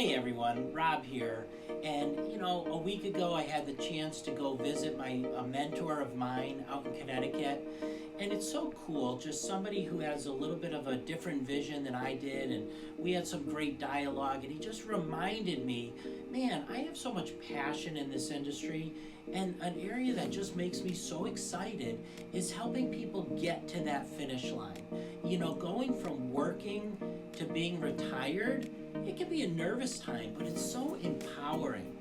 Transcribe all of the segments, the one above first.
Hey everyone, Rob here. And a week ago I had the chance to go visit a mentor of mine out in Connecticut. And it's so cool, just somebody who has a little bit of a different vision than I did. And we had some great dialogue. And he just reminded me, man, I have so much passion in this industry. And an area that just makes me so excited is helping people get to that finish line. Going from working to being retired, it can be a nervous time, but it's so empowering.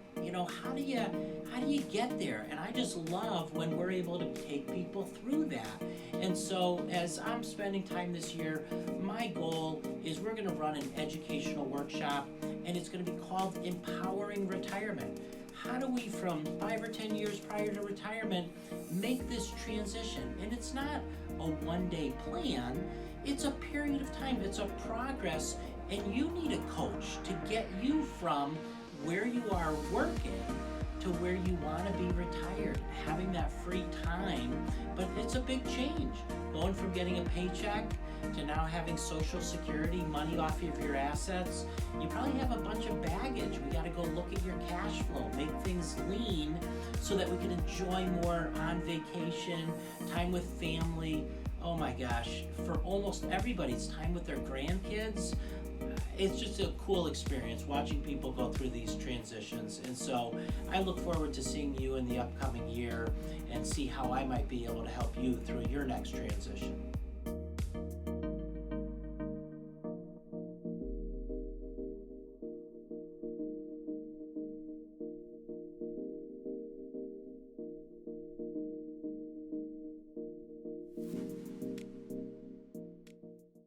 How do you get there? And I just love when we're able to take people through that. And so as I'm spending time this year, my goal is we're going to run an educational workshop, and it's going to be called Empowering Retirement. How do we, from 5 or 10 years prior to retirement, make this transition? And it's not a one-day plan. It's a period of time. It's a progress. And you need a coach to get you from where you are working to where you want to be retired, having that free time. But it's a big change, going from getting a paycheck to now having Social Security, money off of your assets. You probably have a bunch of baggage. We got to go look at your cash flow, make things lean so that we can enjoy more on vacation, time with family. Oh my gosh, for almost everybody's time with their grandkids. It's just a cool experience watching people go through these transitions. And so I look forward to seeing you in the upcoming year and see how I might be able to help you through your next transition.